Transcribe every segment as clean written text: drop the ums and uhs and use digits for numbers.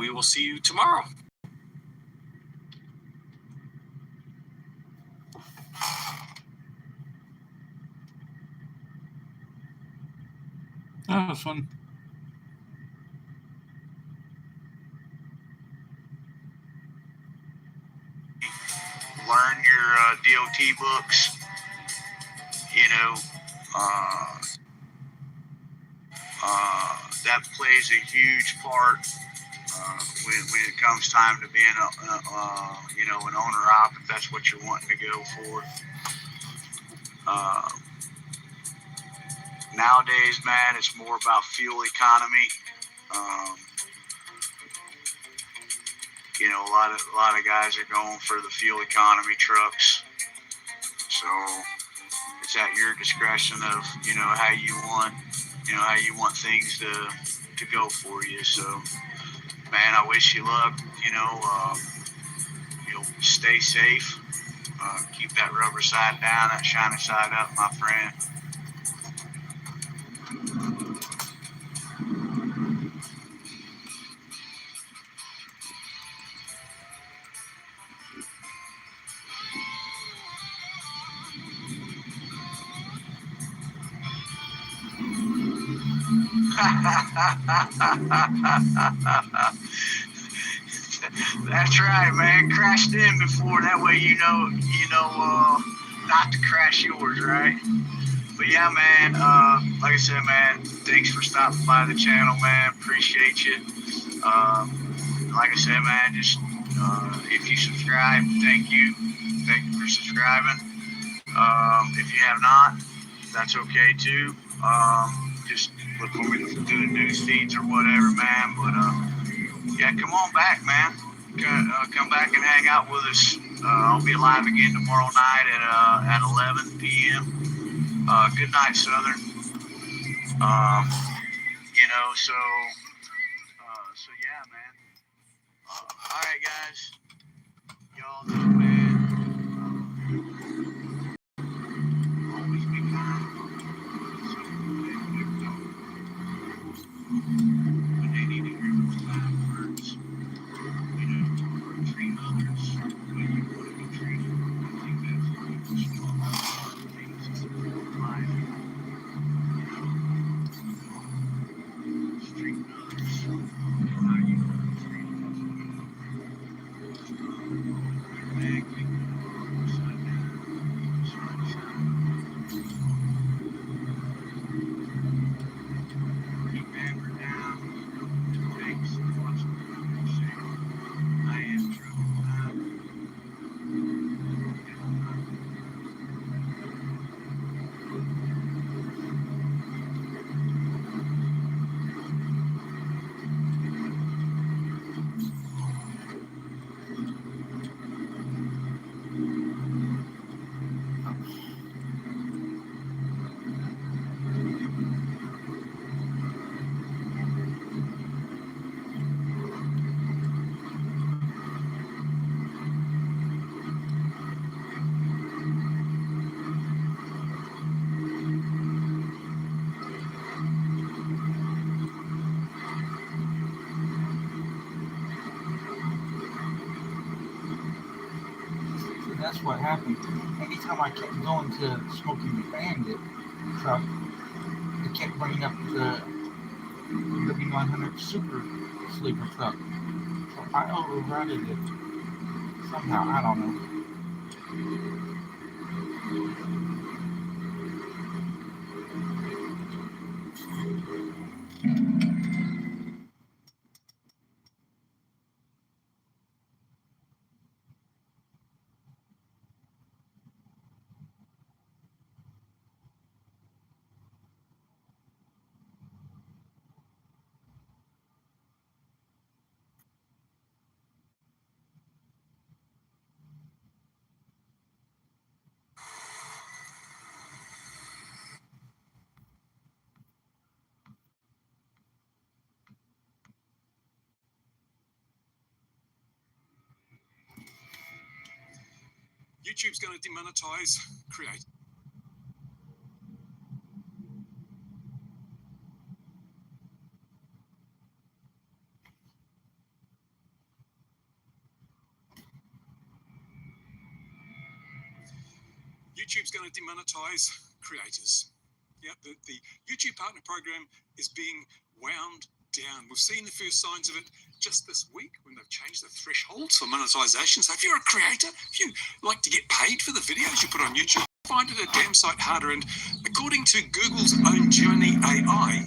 we will see you tomorrow. That was fun. Learn your DOT books. You know, that plays a huge part when it comes time to being an owner op, if that's what you're wanting to go for. Nowadays, man, it's more about fuel economy. A lot of guys are going for the fuel economy trucks. So it's at your discretion of how you want things to go for you. So, man, I wish you luck. Stay safe. Keep that rubber side down, that shiny side up, my friend. That's right, man. Crashed in before. That way not to crash yours, right? But yeah, man. Like I said, man, thanks for stopping by the channel, man. Appreciate you. Like I said, man, just if you subscribe, thank you. Thank you for subscribing. If you have not, that's okay too. Just look for me to do the news feeds or whatever, man. But yeah, come on back, man. Come back and hang out with us. I'll be live again tomorrow night at 11 p.m. Good night, Southern. So yeah, man. All right, guys. Y'all know, man. Always be kind. When they need to hear those kind words, treat others the way you want to be treated. I think that's the strong things in life. Treat others how you want to be treated. That's what happened. Anytime I kept going to Smoky Bandit truck, it kept bringing up the W900 Super Sleeper truck. So I overrided it somehow. I don't know. YouTube's going to demonetize create. YouTube's going to demonetize creators. Yeah, the YouTube Partner Program is being wound down. We've seen the first signs of it just this week when they've changed the thresholds for monetization. So if you're a creator, if you like to get paid for the videos you put on YouTube, find it a damn sight harder. And according to Google's own Gemini AI,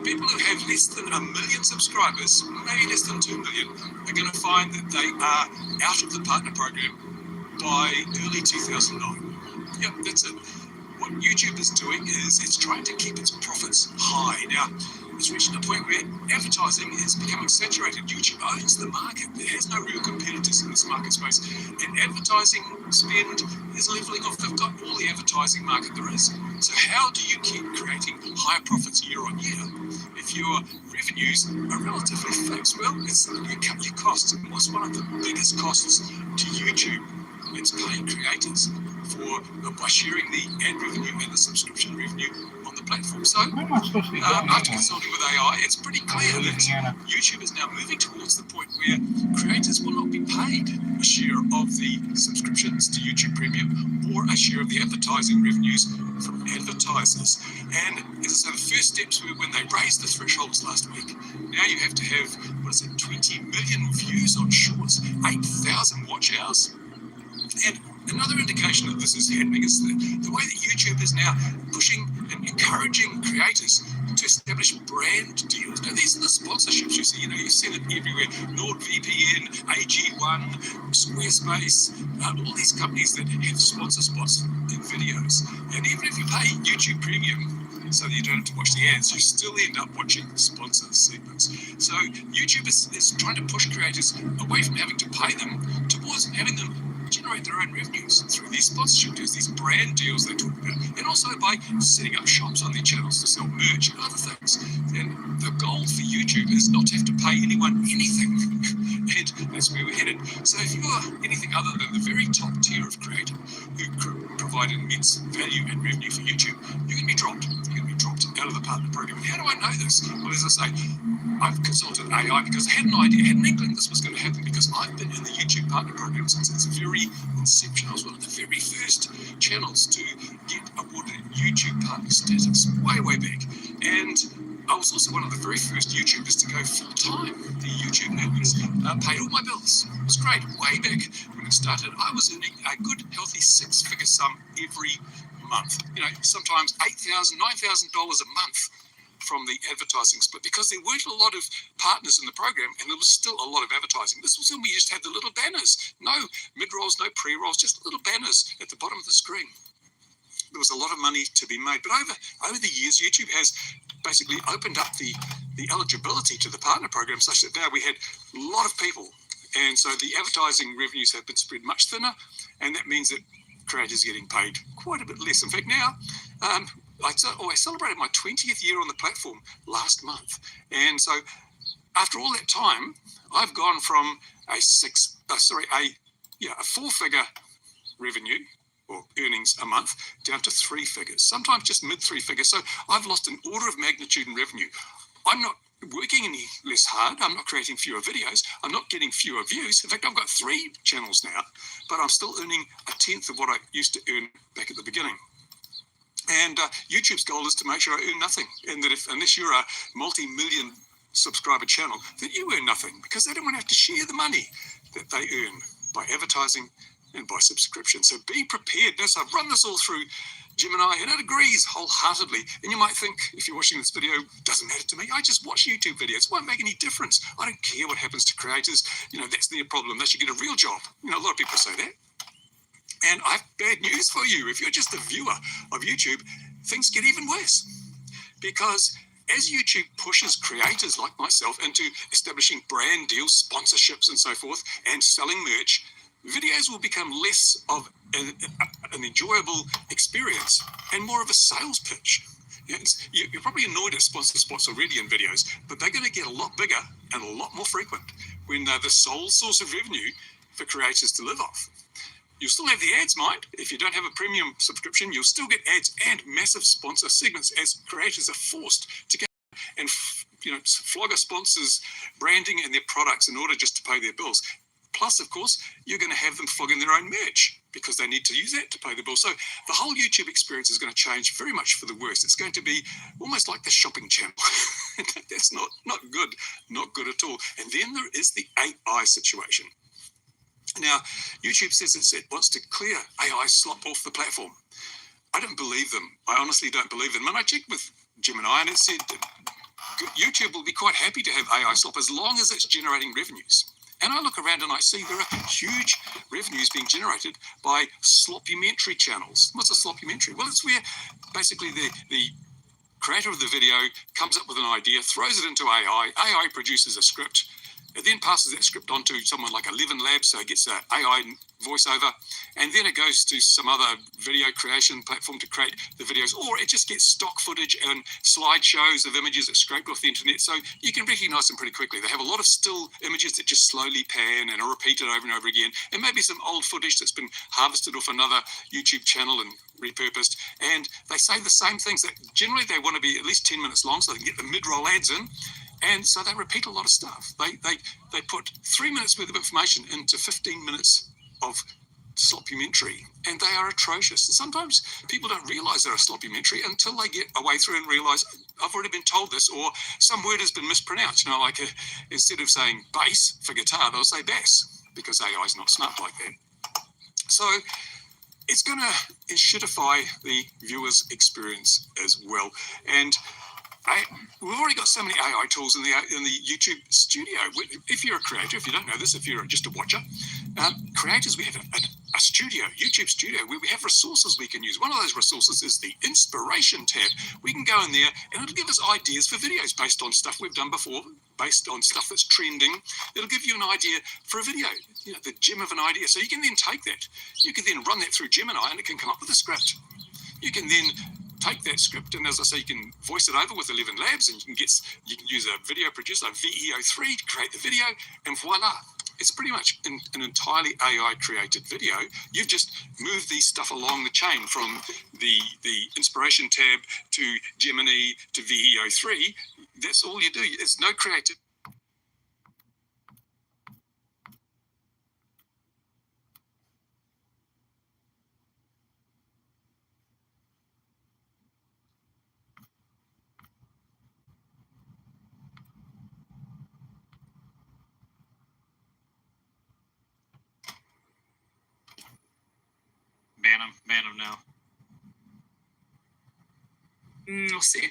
people who have less than 1 million subscribers, maybe less than 2 million, are going to find that they are out of the partner program by early 2009. Yep, that's it. What YouTube is doing is it's trying to keep its profits high. Now, it's reaching a point where advertising is becoming saturated. YouTube owns the market. There has no real competitors in this market space. And advertising spend is leveling off. They've got all the advertising market there is. So how do you keep creating higher profits year on year if your revenues are relatively fixed? Well, it's you cut your costs. And what's one of the biggest costs to YouTube? It's paying creators by sharing the ad revenue and the subscription revenue on the platform. So after consulting with AI, it's pretty clear that YouTube is now moving towards the point where creators will not be paid a share of the subscriptions to YouTube Premium or a share of the advertising revenues from advertisers. And as I say, the first steps were when they raised the thresholds last week. Now you have to have, 20 million views on shorts, 8,000 watch hours. And another indication that this is happening is the way that YouTube is now pushing and encouraging creators to establish brand deals. Now, these are the sponsorships you see. You've seen it everywhere. NordVPN, AG1, Squarespace, all these companies that have sponsor spots in videos. And even if you pay YouTube Premium, so that you don't have to watch the ads, you still end up watching sponsor segments. So YouTube is trying to push creators away from having to pay them towards having them generate their own revenues through these sponsorship deals, these brand deals they talk about, and also by setting up shops on their channels to sell merch and other things. And the goal for YouTube is not to have to pay anyone anything, and that's where we're headed. So if you are anything other than the very top tier of creator who provide immense value and revenue for YouTube, you're going to be dropped. You're going to be dropped out of the partner program. And how do I know this? Well, as I say, I've consulted AI because I had an idea, had an inkling this was going to happen, because I've been in the YouTube partner program since its very inception. I was one of the very first channels to get awarded YouTube partner status way back. And I was also one of the very first YouTubers to go full-time. The YouTube networks paid all my bills. It was great. Way back when it started, I was earning a good, healthy six-figure sum every month. Sometimes $8,000, $9,000 a month from the advertising split, because there weren't a lot of partners in the program and there was still a lot of advertising. This was when we just had the little banners. No mid-rolls, no pre-rolls, just little banners at the bottom of the screen. There was a lot of money to be made. But over the years, YouTube has basically opened up the eligibility to the partner program such that now we had a lot of people. And so the advertising revenues have been spread much thinner, and that means that creators are getting paid quite a bit less. In fact, now, I celebrated my 20th year on the platform last month. And so after all that time, I've gone from a four-figure revenue or earnings a month down to three figures, sometimes just mid three figures. So I've lost an order of magnitude in revenue. I'm not working any less hard. I'm not creating fewer videos. I'm not getting fewer views. In fact, I've got 3 channels now, but I'm still earning a tenth of what I used to earn back at the beginning. And YouTube's goal is to make sure I earn nothing. And that unless you're a multi-million subscriber channel, that you earn nothing, because they don't want to have to share the money that they earn by advertising and by subscription. So be prepared. Now, so I've run this all through Gemini, and it agrees wholeheartedly. And you might think, if you're watching this video, it doesn't matter to me. I just watch YouTube videos. It won't make any difference. I don't care what happens to creators. That's their problem. They should get a real job. A lot of people say that. And I have bad news for you. If you're just a viewer of YouTube, things get even worse. Because as YouTube pushes creators like myself into establishing brand deals, sponsorships, and so forth, and selling merch, videos will become less of an enjoyable experience and more of a sales pitch. You're probably annoyed at sponsor spots already in videos, but they're going to get a lot bigger and a lot more frequent when they're the sole source of revenue for creators to live off. You'll still have the ads, mind. If you don't have a premium subscription, you'll still get ads and massive sponsor segments as creators are forced to get and flog a sponsor's branding and their products in order just to pay their bills. Plus, of course, you're going to have them flogging their own merch because they need to use that to pay the bill. So the whole YouTube experience is going to change very much for the worse. It's going to be almost like the shopping channel. That's not good, not good at all. And then there is the AI situation. Now, YouTube says it wants to clear AI slop off the platform. I don't believe them. I honestly don't believe them. And I checked with Gemini and it said that YouTube will be quite happy to have AI slop as long as it's generating revenues. And I look around and I see there are huge revenues being generated by sloppymentary channels. What's a sloppymentary? Well, it's where basically the creator of the video comes up with an idea, throws it into AI, AI produces a script, it then passes that script on to someone like 11 Labs, so it gets an AI voiceover, and then it goes to some other video creation platform to create the videos, or it just gets stock footage and slideshows of images that scrape off the internet, so you can recognize them pretty quickly. They have a lot of still images that just slowly pan and are repeated over and over again, and maybe some old footage that's been harvested off another YouTube channel and repurposed, and they say the same things that generally they want to be at least 10 minutes long so they can get the mid-roll ads in. And so they repeat a lot of stuff. They put 3 minutes worth of information into 15 minutes of sloppymentary, and they are atrocious. And sometimes people don't realize they're a sloppymentary until they get a way through and realize, I've already been told this, or some word has been mispronounced. You know, like instead of saying bass for guitar, they'll say bass because AI is not smart like that. So it's going to shitify the viewer's experience as well. And we've already got so many AI tools in the YouTube studio. If you're a creator, if you don't know this, if you're just a watcher, creators, we have a studio, YouTube studio, where we have resources we can use. One of those resources is the inspiration tab. We can go in there and it'll give us ideas for videos based on stuff we've done before, based on stuff that's trending. It'll give you an idea for a video, you know, the gem of an idea. So you can then take that, you can then run that through Gemini and it can come up with a script. You can then take that script and, as I say, you can voice it over with 11 Labs, and you can use a video producer like VEO3 to create the video, and voila, it's pretty much an entirely AI created video. You've just moved these stuff along the chain from the inspiration tab to Gemini to VEO3. That's all you do. It's no creative. Ban him now. We'll see.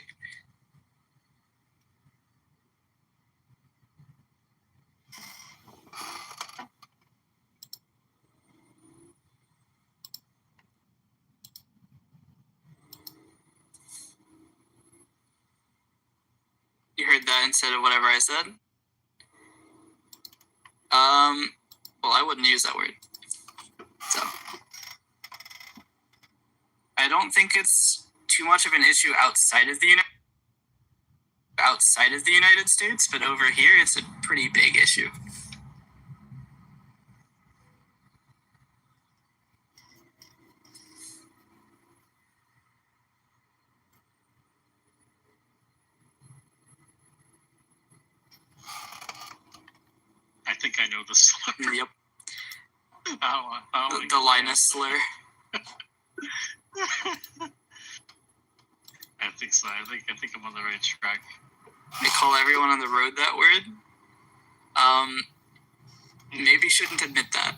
You heard that instead of whatever I said? Well, I wouldn't use that word. So I don't think it's too much of an issue outside of the United States, but over here it's a pretty big issue. I think I know the slur. Yep. I don't The Linus slur. I think so. I think I'm on the right track. They call everyone on the road that word. Maybe shouldn't admit that.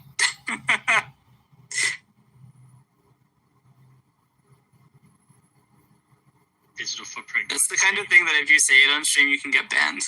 Digital footprint. That's the kind of thing that if you say it on stream, you can get banned.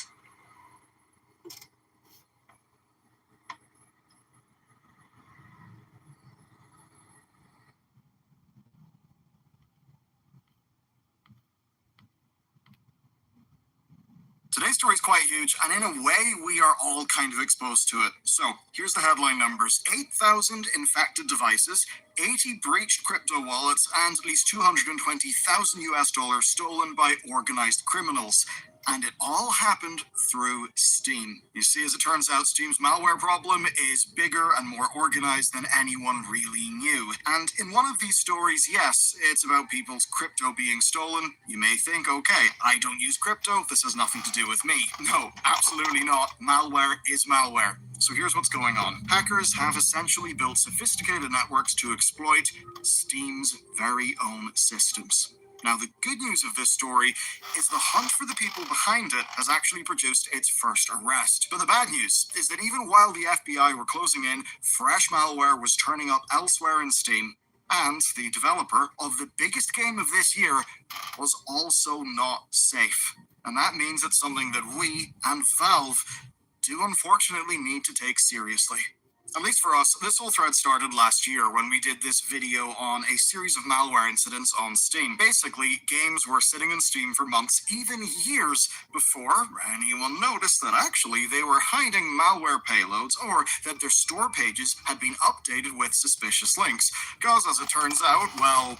Today's story is quite huge, and in a way, we are all kind of exposed to it. So, here's the headline numbers. 8,000 infected devices, 80 breached crypto wallets, and at least 220,000 US dollars stolen by organized criminals. And it all happened through Steam. You see, as it turns out, Steam's malware problem is bigger and more organized than anyone really knew. And in one of these stories, yes, it's about people's crypto being stolen. You may think, okay, I don't use crypto, this has nothing to do with me. No, absolutely not. Malware is malware. So here's what's going on. Hackers have essentially built sophisticated networks to exploit Steam's very own systems. Now, the good news of this story is the hunt for the people behind it has actually produced its first arrest. But the bad news is that even while the FBI were closing in, fresh malware was turning up elsewhere in Steam, and the developer of the biggest game of this year was also not safe. And that means it's something that we and Valve do unfortunately need to take seriously. At least for us, this whole thread started last year when we did this video on a series of malware incidents on Steam. Basically, games were sitting in Steam for months, even years, before anyone noticed that actually they were hiding malware payloads or that their store pages had been updated with suspicious links. Because as it turns out, well,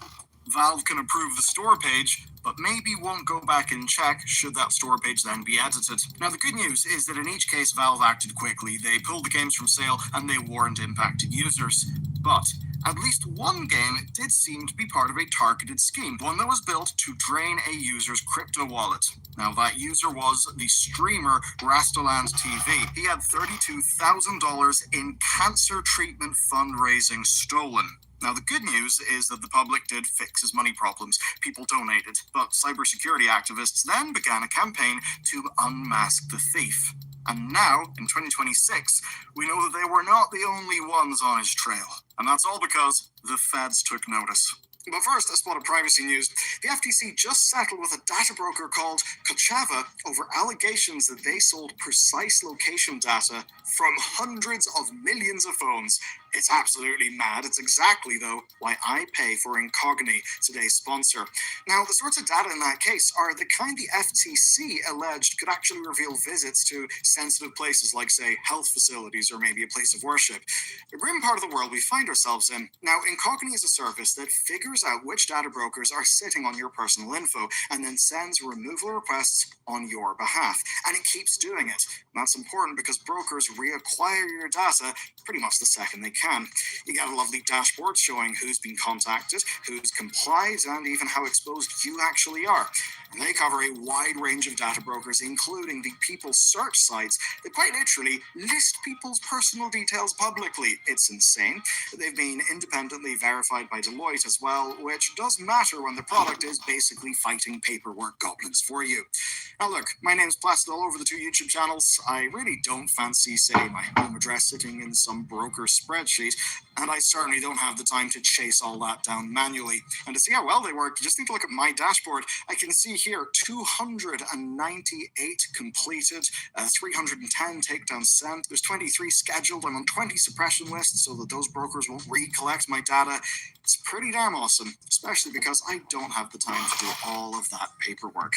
Valve can approve the store page, but maybe won't go back and check should that store page then be edited. Now, the good news is that in each case, Valve acted quickly. They pulled the games from sale and they warned impacted users. But at least one game did seem to be part of a targeted scheme, one that was built to drain a user's crypto wallet. Now, that user was the streamer Rastaland TV. He had $32,000 in cancer treatment fundraising stolen. Now, the good news is that the public did fix his money problems. People donated, but cybersecurity activists then began a campaign to unmask the thief. And now, in 2026, we know that they were not the only ones on his trail. And that's all because the feds took notice. But first, a spot of privacy news. The FTC just settled with a data broker called Kochava over allegations that they sold precise location data from hundreds of millions of phones. It's absolutely mad. It's exactly, though, why I pay for Incogni, today's sponsor. Now, the sorts of data in that case are the kind the FTC alleged could actually reveal visits to sensitive places like, say, health facilities or maybe a place of worship. The grim part of the world we find ourselves in. Now, Incogni is a service that figures out which data brokers are sitting on your personal info and then sends removal requests on your behalf. And it keeps doing it. And that's important because brokers reacquire your data pretty much the second they can. You get a lovely dashboard showing who's been contacted, who's complied, and even how exposed you actually are. And they cover a wide range of data brokers, including the people search sites that quite literally list people's personal details publicly. It's insane. They've been independently verified by Deloitte as well, which does matter when the product is basically fighting paperwork goblins for you. Now look, my name's plastered all over the two YouTube channels. I really don't fancy, say, my home address sitting in some broker spreadsheet, and I certainly don't have the time to chase all that down manually. And to see how well they work, you just need to look at my dashboard. I can see here 298 completed, 310 takedowns sent. There's 23 scheduled. I'm on 20 suppression lists so that those brokers won't recollect my data. It's pretty damn awesome, especially because I don't have the time to do all of that paperwork.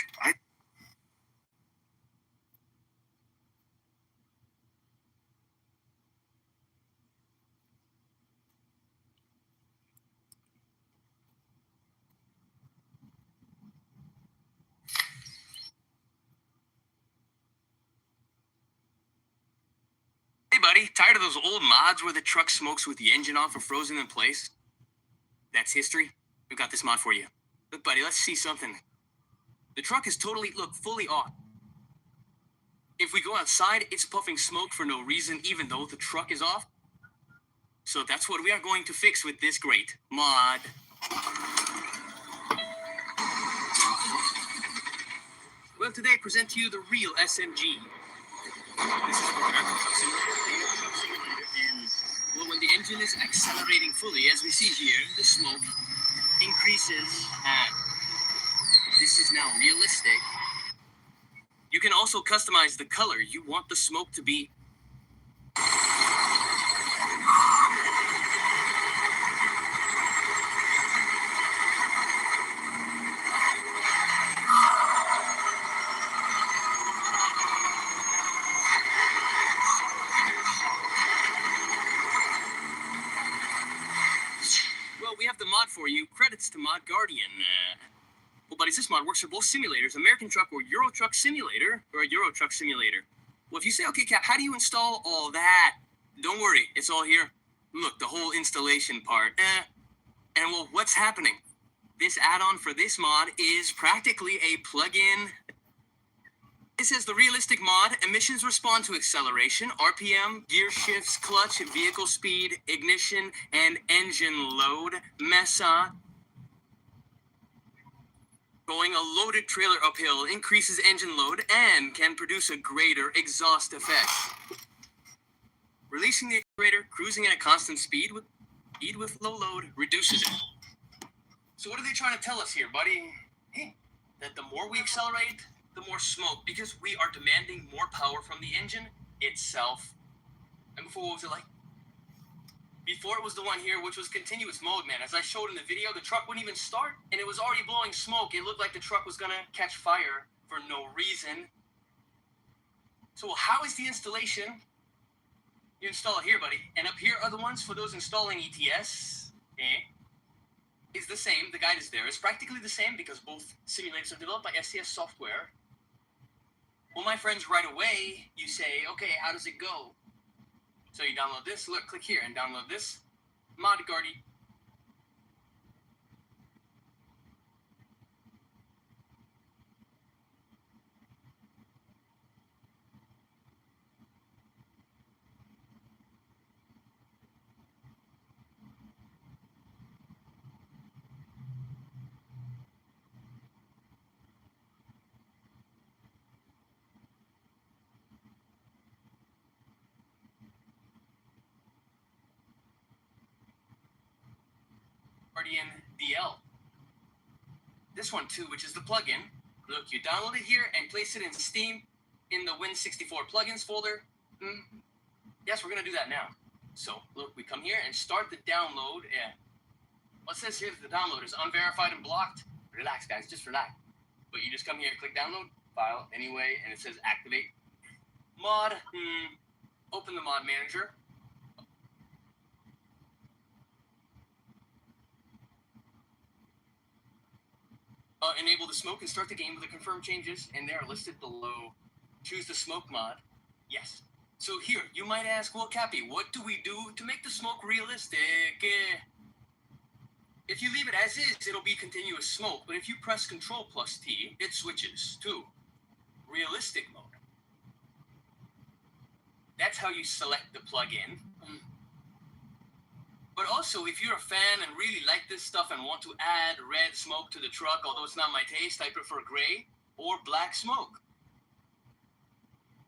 Hey buddy, tired of those old mods where the truck smokes with the engine off or frozen in place? That's history. We've got this mod for you. Look buddy, let's see something. The truck is fully off. If we go outside, it's puffing smoke for no reason even though the truck is off. So that's what we are going to fix with this great mod. Well, today I present to you the real SMG. This is what our truck simulator, and well, when the engine is accelerating fully, as we see here, the smoke increases, and this is now realistic. You can also customize the color you want the smoke to be. We have the mod for you. Credits to Mod Guardian. Well, buddies, this mod works for both simulators, American Truck or Euro Truck Simulator, or a Euro Truck Simulator. Well, if you say, okay, Cap, how do you install all that? Don't worry, it's all here. Look, the whole installation part. And well, what's happening? This add-on for this mod is practically a plug-in. It says the realistic mod, emissions respond to acceleration, RPM, gear shifts, clutch, vehicle speed, ignition, and engine load. MESA. Going a loaded trailer uphill increases engine load and can produce a greater exhaust effect. Releasing the accelerator, cruising at a constant speed with low load reduces it. So what are they trying to tell us here, buddy? Hey, that the more we accelerate, the more smoke, because we are demanding more power from the engine itself. And before, what was it like? Before it was the one here, which was continuous mode, man. As I showed in the video, the truck wouldn't even start, and it was already blowing smoke. It looked like the truck was gonna catch fire for no reason. So how is the installation? You install it here, buddy. And up here are the ones for those installing ETS. Is the same. The guide is there. It's practically the same because both simulators are developed by SCS software. Well, my friends, right away, you say, okay, how does it go? So you download this, look, click here and download this. Mod Guardi. Guardian DL. This one too, which is the plugin. Look, you download it here and place it in Steam in the Win64 plugins folder. Yes, we're gonna do that now. So look, we come here and start the download. What says here that the download is unverified and blocked? Relax, guys, just relax. But you just come here, click download, file anyway, and it says activate. Mod, open the mod manager. Enable the smoke and start the game with the confirmed changes, and they are listed below. Choose the smoke mod. Yes. So here, you might ask, well, Cappy, what do we do to make the smoke realistic? If you leave it as is, it'll be continuous smoke, but if you press Control plus T, it switches to realistic mode. That's how you select the plugin. But also, if you're a fan and really like this stuff and want to add red smoke to the truck, although it's not my taste, I prefer gray or black smoke.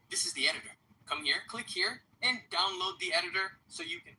This is the editor. Come here, click here, and download the editor so you can